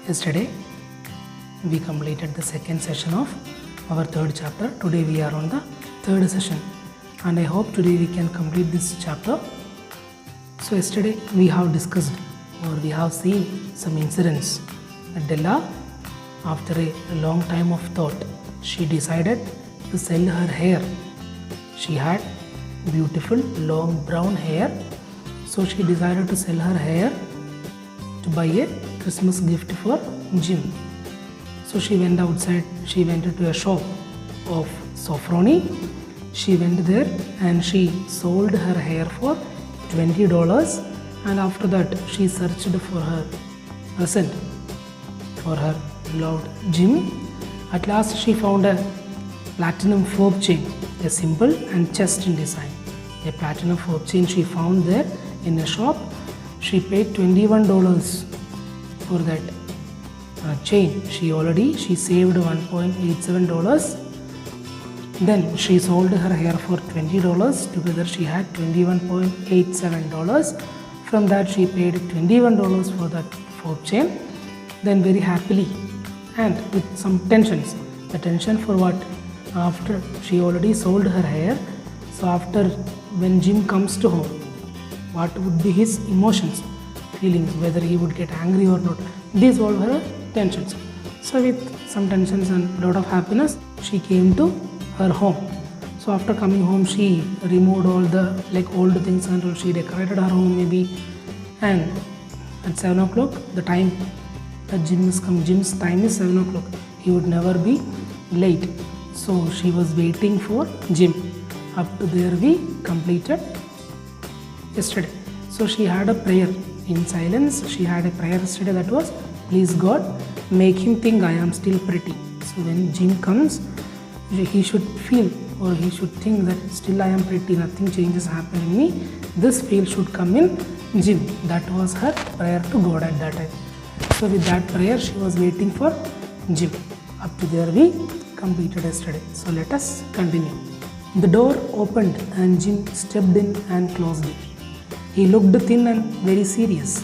Yesterday we completed the second session of our third chapter. Today we are on the third session and I hope today we can complete this chapter. So yesterday we have discussed or we have seen some incidents that Della, after a long time of thought, she decided to sell her hair. She had beautiful long brown hair, so she decided to sell her hair to buy a Christmas gift for Jim. So she went outside, she went to a shop of Sofroni. She went there and she sold her hair for $20, and after that she searched for her present for her beloved Jim. At last she found a platinum fob chain, a simple and chest in design. A platinum fob chain she found there in a shop. She paid $21 for that chain. She saved $1.87. Then she sold her hair for $20. Together she had $21.87. From that she paid $21 for that fob chain. Then very happily and with some tensions. The tension for what? After she already sold her hair. So after when Jim comes to home, what would be his emotions, feelings, whether he would get angry or not? These all were tensions. So with some tensions and a lot of happiness, she came to her home. So after coming home, she removed all the old things and all. She decorated her home maybe, and at 7 o'clock the time that Jim has come, Jim's time is 7 o'clock. He would never be late. So she was waiting for Jim. Up to there we completed yesterday. So she had a prayer in silence. She had a prayer yesterday that was, please God, make him think I am still pretty. So when Jim comes, he should feel or he should think that still I am pretty, nothing changes happen in me. This feel should come in Jim. That was her prayer to God at that time. So with that prayer she was waiting for Jim. Up to there we completed yesterday. So let us continue. The door opened and Jim stepped in and closed it. He looked thin and very serious.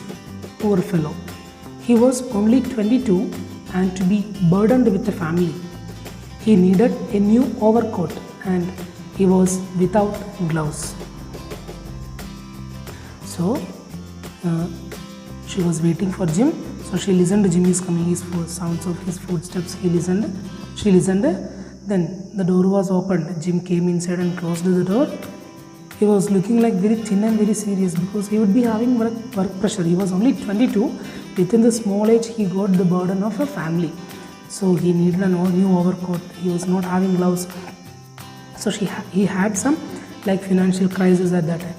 Poor fellow. He was only 22 and to be burdened with a family. He needed a new overcoat and he was without gloves. So she was waiting for Jim. So she listened, Jim is coming, his sounds of his footsteps, she listened. Then the door was opened. Jim came inside and closed the door. He was looking like very thin and very serious because he would be having work pressure. He was only 22. Within the small age, he got the burden of a family. So he needed a new overcoat. He was not having gloves. So he had some financial crisis at that time.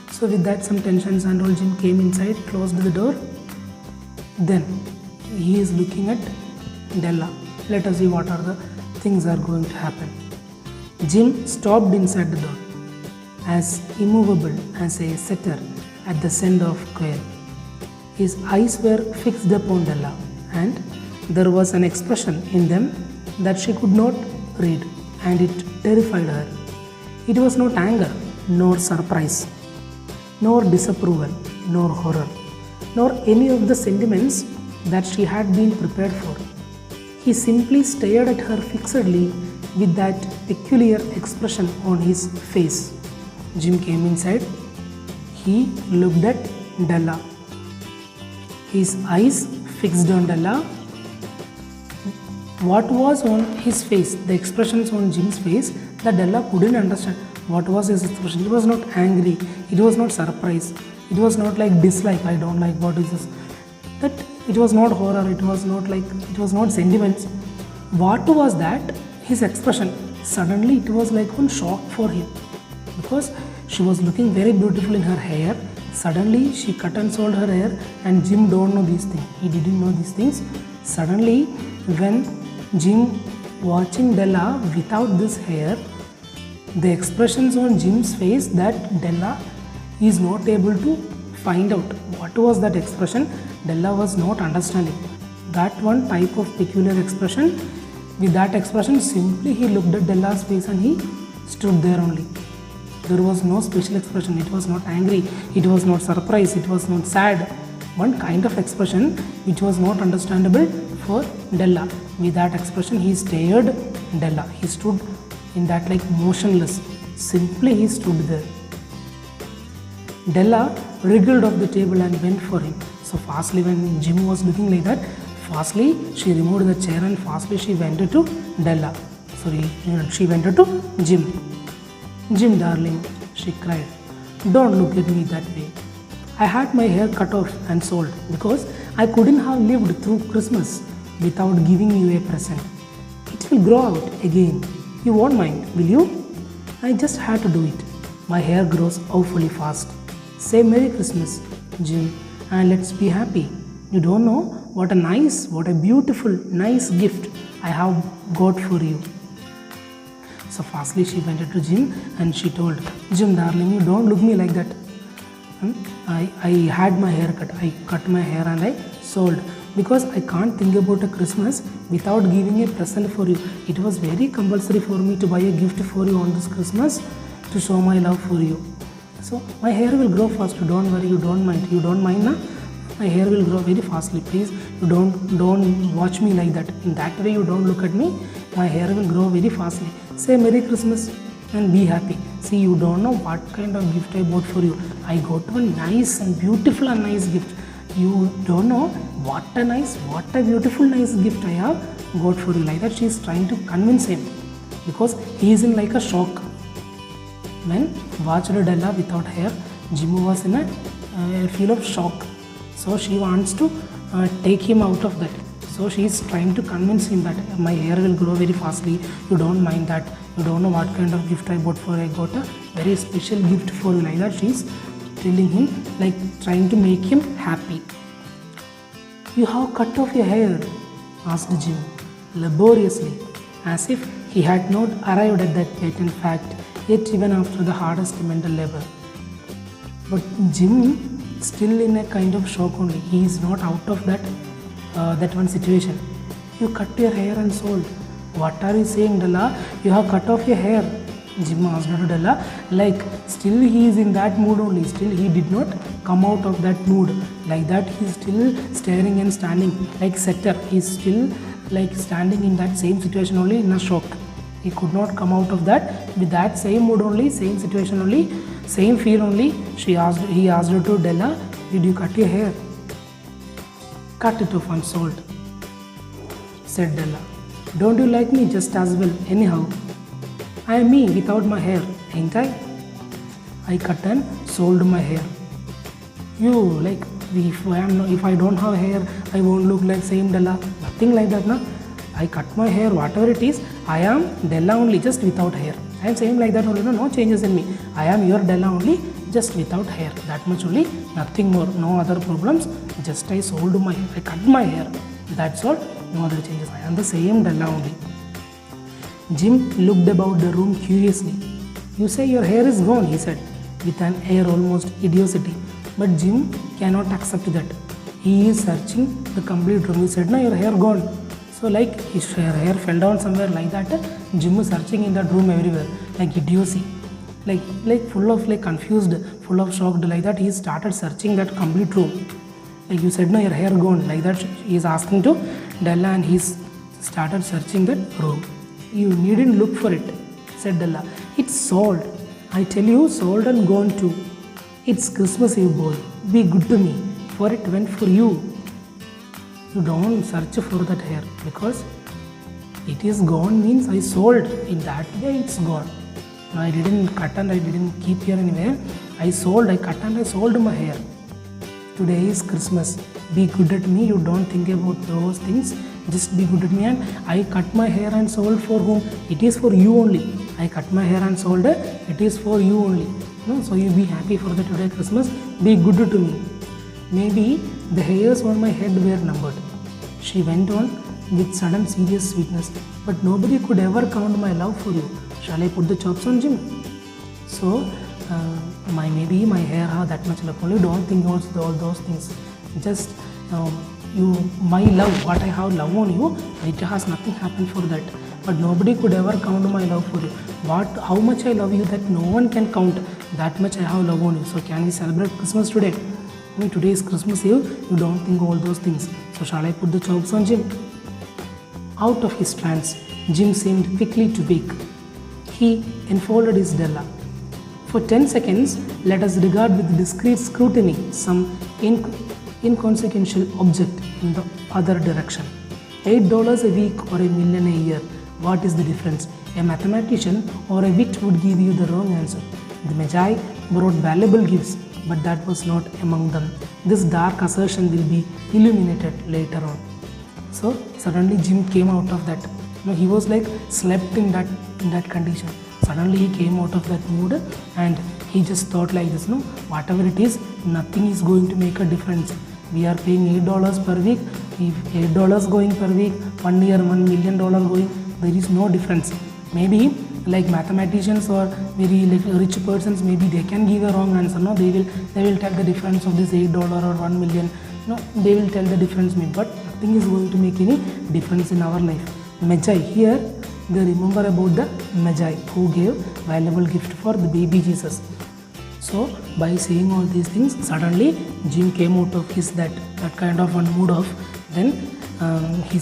So with that, some tensions and all, Jim came inside, closed the door. Then he is looking at Della. Let us see what are the things are going to happen. Jim stopped inside the door, as immovable as a setter at the scent of quail. His eyes were fixed upon Della, and there was an expression in them that she could not read, and it terrified her. It was not anger, nor surprise, nor disapproval, nor horror, nor any of the sentiments that she had been prepared for. He simply stared at her fixedly with that peculiar expression on his face. Jim came inside. He looked at Della. His eyes fixed on Della. What was on his face, the expressions on Jim's face, that Della couldn't understand. What was his expression? It was not angry. It was not surprise. It was not like dislike. I don't like what is this. That it was not horror. It was not sentiments. What was that? His expression. Suddenly it was like one shock for him because she was looking very beautiful in her hair. Suddenly she cut and sold her hair and Jim don't know these things. He didn't know these things. Suddenly when Jim watching Della without this hair, the expressions on Jim's face that Della is not able to find out. What was that expression? Della was not understanding. That one type of peculiar expression. With that expression, simply he looked at Della's face and he stood there only. There was no special expression. It was not angry. It was not surprised. It was not sad. one kind of expression which was not understandable for Della. With that expression, he stared Della. He stood in that like motionless. Simply he stood there. Della wriggled off the table and went for him. So fastly, when Jim was looking like that, fastly she removed the chair and fastly she went to Della. She went to Jim. Jim darling, she cried, don't look at me that way. I had my hair cut off and sold because I couldn't have lived through Christmas without giving you a present. It will grow out again. You won't mind, will you? I just had to do it. My hair grows awfully fast. Say Merry Christmas, Jim, and let's be happy. You don't know what a beautiful, nice gift I have got for you. So fastly she went to Jim and she told, Jim darling, you don't look me like that. I had my hair cut. I cut my hair and I sold because I can't think about a Christmas without giving a present for you. It was very compulsory for me to buy a gift for you on this Christmas to show my love for you. So my hair will grow fast. Don't worry, you don't mind. You don't mind, na? My hair will grow very fastly. Please, you don't watch me like that. In that way, you don't look at me. My hair will grow very fastly. Say Merry Christmas and be happy. See, you don't know what kind of gift I bought for you. I got a nice and beautiful and nice gift. You don't know what a beautiful nice gift I have got for you. Like that, she is trying to convince him because he is in like a shock. When watched Della without hair, Jim was in a feel of shock. So she wants to take him out of that. So she is trying to convince him that my hair will grow very fastly. You don't mind that. You don't know what kind of gift I bought for you. I got a very special gift for you. Like that, she is telling him, like trying to make him happy. You have cut off your hair? Asked Jim laboriously, as if he had not arrived at that patent fact yet even after the hardest mental labor. But Jim still in a kind of shock only. He is not out of that one situation. You cut your hair and sold. What are you saying, Della? You have cut off your hair. Jim asked to Della. Like still he is in that mood only. Still he did not come out of that mood. Like that he is still staring and standing like setter. He is still like standing in that same situation only in a shock. He could not come out of that with that same mood only, same situation only, same fear only. He asked her to Della, did you cut your hair? Cut it off and sold, said Della. Don't you like me just as well anyhow? I am me without my hair, ain't I? I cut and sold my hair. You like if I don't have hair, I won't look like same Della. Nothing like that, na? I cut my hair, whatever it is, I am Della only, just without hair. I am saying like that only, no changes in me. I am your Della only, just without hair. That much only, nothing more, no other problems. Just I sold my hair, I cut my hair. That's all, no other changes. I am the same Della only. Jim looked about the room curiously. You say your hair is gone, he said, with an air almost idiocy. But Jim cannot accept that. He is searching the complete room. He said, no, your hair gone. So like his hair fell down somewhere like that. Jim is searching in that room everywhere, like idiocy, like full of like confused, full of shocked like that. He started searching that complete room. Like you said, no, your hair gone. Like that, he is asking to Della, and he started searching that room. You needn't look for it, said Della. It's sold. I tell you, sold and gone too. It's Christmas Eve, boy. Be good to me, for it went for you. You don't search for that hair because it is gone means I sold. In that way it's gone. I didn't cut and I didn't keep here anywhere. I sold, I cut and I sold my hair. Today is Christmas. Be good at me. You don't think about those things. Just be good at me. And I cut my hair and sold for whom? It is for you only. I cut my hair and sold it. It is for you only. No, so you be happy for the today Christmas. Be good to me. Maybe the hairs on my head were numbered. She went on with sudden serious sweetness. But nobody could ever count my love for you. Shall I put the chops on Jim? So, maybe my hair have that much love only. Don't think about all those things. Just my love, what I have love on you, it has nothing happened for that. But nobody could ever count my love for you. How much I love you that no one can count. That much I have love on you. So can we celebrate Christmas today? I mean, today is Christmas Eve, you don't think all those things. So shall I put the chokes on Jim? Out of his trance, Jim seemed quickly to wake. He enfolded his Della. For 10 seconds, let us regard with discreet scrutiny some inconsequential object in the other direction. $8 a week or $1 million a year, what is the difference? A mathematician or a wit would give you the wrong answer. The Magi brought valuable gifts, but that was not among them. This dark assertion will be illuminated later on. So suddenly Jim came out of that. He was like slept in that condition. Suddenly he came out of that mood and he just thought like this, whatever it is, nothing is going to make a difference. We are paying $8 per week. If $8 going per week, 1 year $1 million going, there is no difference. Maybe like mathematicians or very rich persons, maybe they can give a wrong answer. No, they will tell the difference of this $8 or 1 million. No, they will tell the difference, but nothing is going to make any difference in our life. Magi, here they remember about the Magi who gave valuable gift for the baby Jesus. So by saying all these things, suddenly Jim came out of his that kind of one mood of. Then he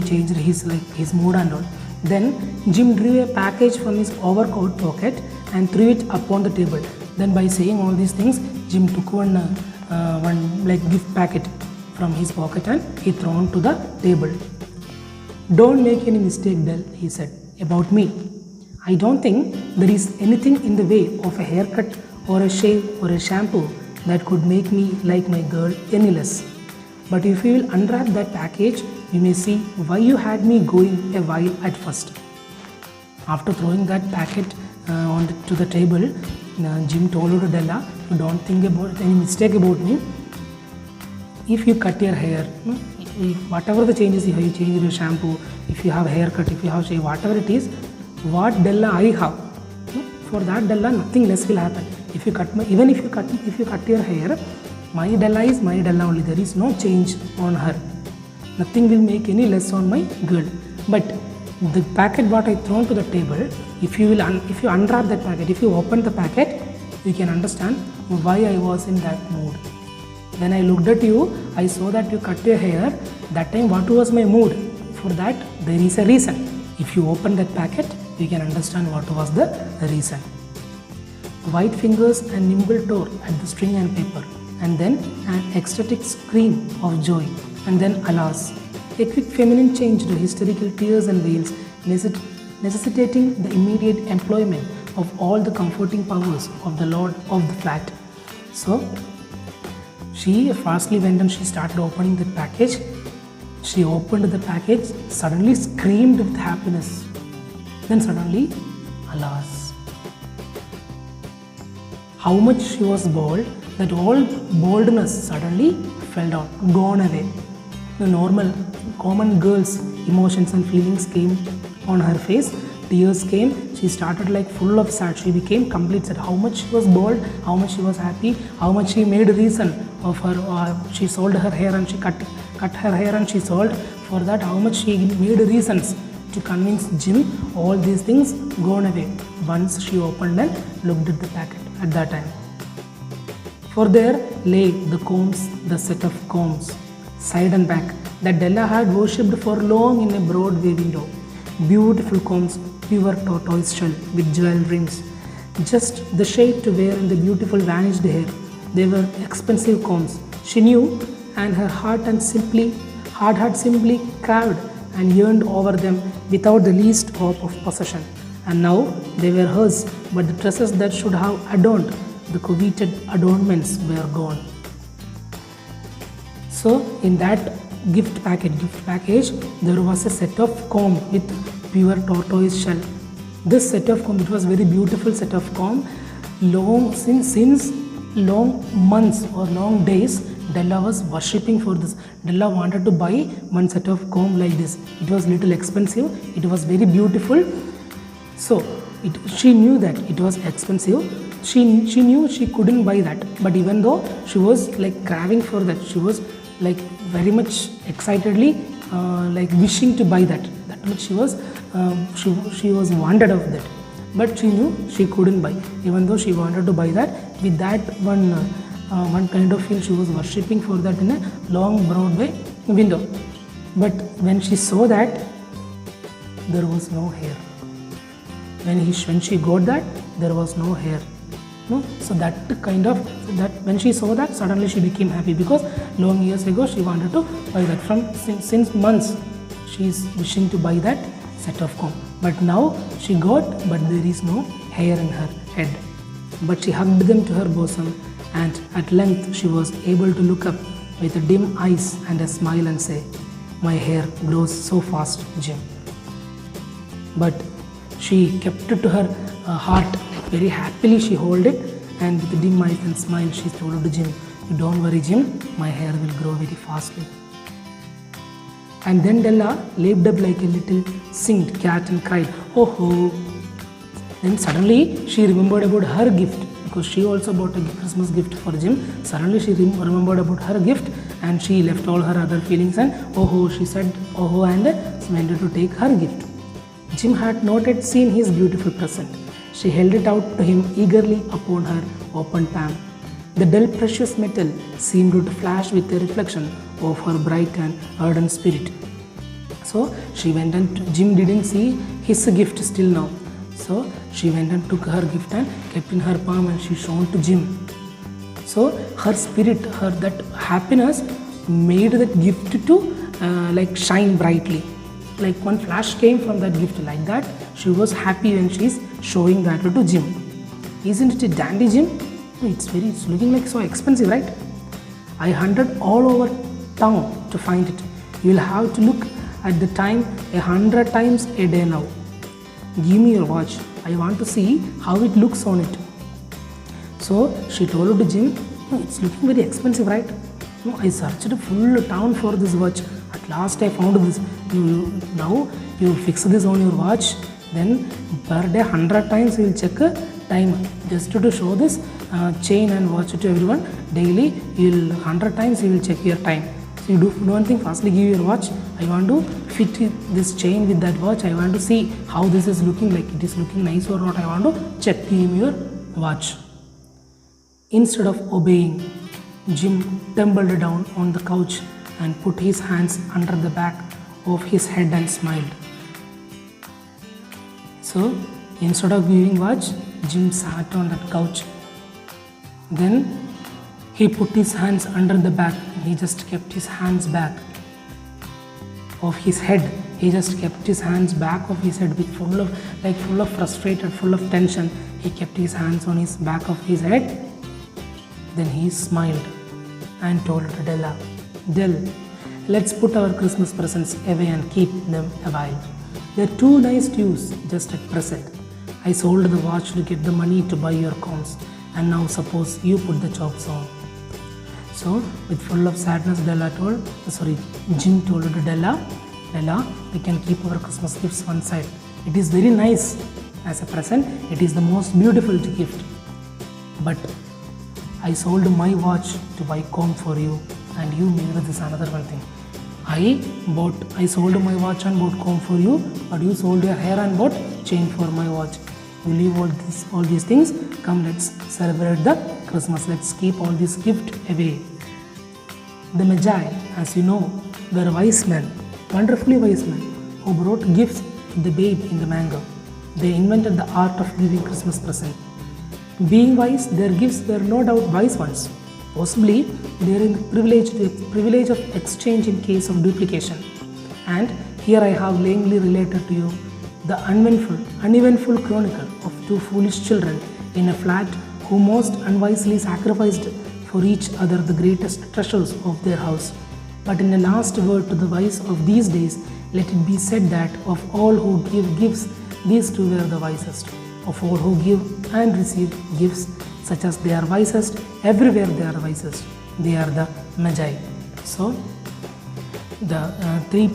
changed his mood and all. Then Jim drew a package from his overcoat pocket and threw it upon the table. Then by saying all these things, Jim took one gift packet from his pocket and he threw it to the table. Don't make any mistake, Dell, he said, about me. I don't think there is anything in the way of a haircut or a shave or a shampoo that could make me like my girl any less. But if you will unwrap that package, you may see why you had me going a while at first. After throwing that packet to the table, Jim told Della, you don't think about any mistake about me. If you cut your hair, whatever the changes you have, you change your shampoo, if you have a haircut, if you have shave, whatever it is, what Della I have, for that Della nothing less will happen. If you cut your hair, my Della is my Della only. There is no change on her. Nothing will make any less on my girl. But the packet what I thrown to the table, if you unwrap that packet, if you open the packet, you can understand why I was in that mood. When I looked at you, I saw that you cut your hair. That time what was my mood? For that there is a reason. If you open that packet, you can understand what was the reason. White fingers and nimble tore at the string and paper, and then an ecstatic scream of joy, and then alas, a quick feminine change to hysterical tears and wails, necessitating the immediate employment of all the comforting powers of the Lord of the flat. So she fastly went and she started opening the package. She opened the package, suddenly screamed with happiness. Then suddenly, alas, how much she was bold that all boldness suddenly fell down, gone away. The normal, common girl's emotions and feelings came on her face. Tears came. She started like full of sad. She became complete sad. How much she was bold, how much she was happy, how much she made a reason of her. She sold her hair and she cut her hair and she sold. For that, how much she made reasons to convince Jim. All these things gone away once she opened and looked at the packet at that time. For there lay the combs, the set of combs, side and back, that Della had worshipped for long in a broad bay window. Beautiful combs, pure tortoise shell with jewel rings, just the shade to wear in the beautiful vanished hair. They were expensive combs, she knew, and her heart had simply craved and yearned over them without the least hope of possession. And now they were hers, but the tresses that should have adorned the coveted adornments were gone. So in that gift package, there was a set of comb with pure tortoise shell. This set of comb, it was very beautiful set of comb. Since long months or long days, Della was worshipping for this. Della wanted to buy one set of comb like this. It was little expensive. It was very beautiful. So she knew that it was expensive. She knew she couldn't buy that. But even though she was like craving for that, she was like very much excitedly like wishing to buy that. That much she was wanted of that. But she knew she couldn't buy. Even though she wanted to buy that, with that one one kind of hill she was worshipping for that in a long Broadway window. But when she saw that, there was no hair. When she got that, there was no hair. No, so that when she saw that, suddenly she became happy, because long years ago she wanted to buy that. Since months she is wishing to buy that set of comb, but now she got, but there is no hair in her head. But she hugged them to her bosom, and at length she was able to look up with dim eyes and a smile and say, "My hair grows so fast, Jim." But she kept it to her heart very happily. She held it, and with dim eyes and smile she told to Jim, "Don't worry, Jim, my hair will grow very fastly." And then Della leaped up like a little singed cat and cried, "Oh ho!" Then suddenly she remembered about her gift, because she also bought a Christmas gift for Jim. Suddenly she remembered about her gift, and she left all her other feelings and "Oh ho!" she said, "Oh ho!" and went to take her gift. Jim had not yet seen his beautiful present. She held it out to him eagerly upon her open palm. The dull precious metal seemed to flash with a reflection of her bright and ardent spirit. So she went, and Jim didn't see his gift still now. So she went and took her gift and kept in her palm, and she shone to Jim. So her spirit, that happiness made that gift to like shine brightly. Like one flash came from that gift, like that she was happy when she is showing that to Jim. Isn't it a dandy, Jim? It's looking like so expensive, right? I hunted all over town to find it. You will have to look at the time 100 times a day now. Give me your watch. I want to see how it looks on it. So she told to Jim, "It's looking very expensive, right? No, I searched full town for this watch. At last I found this. Now you fix this on your watch. Then per day 100 times you will check time, just to show this chain and watch to everyone. Daily you will 100 times you will check your time. So you do one thing, firstly give your watch. I want to fit this chain with that watch. I want to see how this is looking, like it is looking nice or not. I want to check. Give me your watch." Instead of obeying, Jim tumbled down on the couch and put his hands under the back of his head and smiled. So instead of giving watch, Jim sat on that couch. Then he put his hands under the back. He just kept his hands back of his head. He just kept his hands back of his head with full of frustrated, full of tension. He kept his hands on his back of his head. Then he smiled and told Della, "Del, let's put our Christmas presents away and keep them a while. They're too nice to use just at present. I sold the watch to get the money to buy your combs, and now suppose you put the chops on." So with full of sadness, Jim told to Della, "We can keep our Christmas gifts one side. It is very nice as a present. It is the most beautiful gift. But I sold my watch to buy comb for you, and you made this another one thing. I sold my watch and bought comb for you, but you sold your hair and bought chain for my watch. You leave all these things. Come, let's celebrate the Christmas. Let's keep all these gifts away." The Magi, as you know, were wise men, wonderfully wise men, who brought gifts to the babe in the manger. They invented the art of giving Christmas presents. Being wise, their gifts were no doubt wise ones. Possibly, they are in the privilege of exchange in case of duplication. And here I have lamely related to you the uneventful chronicle of two foolish children in a flat who most unwisely sacrificed for each other the greatest treasures of their house. But in a last word to the wise of these days, let it be said that of all who give gifts, these two were the wisest. Of all who give and receive gifts, such as they are wisest, everywhere they are wisest. They are the Magi. So the three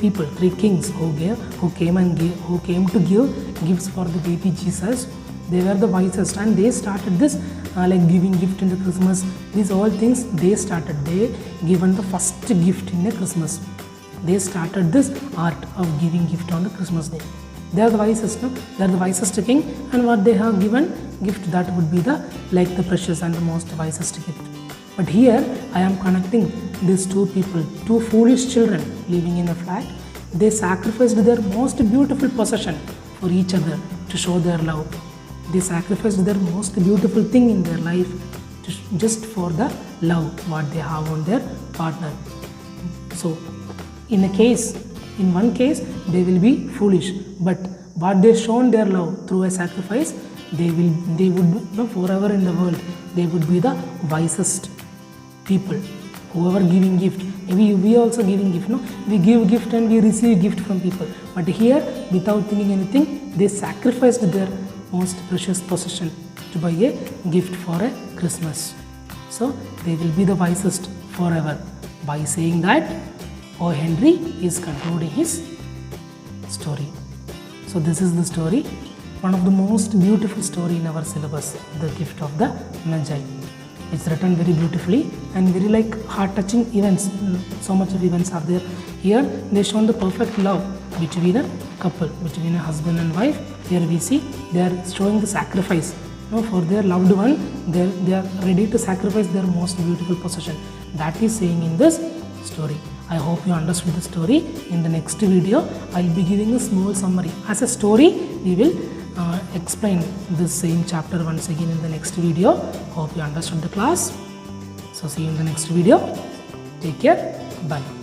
kings who came to give gifts for the baby Jesus, they were the wisest, and they started this like giving gift in the Christmas. These all things they started. They given the first gift in the Christmas. They started this art of giving gift on the Christmas day. They are the wisest, no? They are the wisest king, and what they have given gift, that would be the precious and the most wisest gift. But here I am connecting these two people, two foolish children living in a flat. They sacrificed their most beautiful possession for each other to show their love. They sacrificed their most beautiful thing in their life just for the love what they have on their partner. So in one case they will be foolish, but what they shown their love through a sacrifice, they would forever in the world, they would be the wisest people. Whoever giving gift, maybe we also giving gift, no? We give gift and we receive gift from people. But here, without thinking anything, they sacrificed their most precious possession to buy a gift for a Christmas. So they will be the wisest forever. By saying that, O. Henry is concluding his story. So this is the story, one of the most beautiful story in our syllabus, the gift of the Magi. It's written very beautifully and very like heart-touching events. So much of events are there. Here they shown the perfect love between a couple, between a husband and wife. Here we see they are showing the sacrifice. For their loved one, they are ready to sacrifice their most beautiful possession. That is saying in this story. I hope you understood the story. In the next video, I'll be giving a small summary. As a story, we will explain this same chapter once again in the next video. Hope you understood the class. So see you in the next video. Take care. Bye.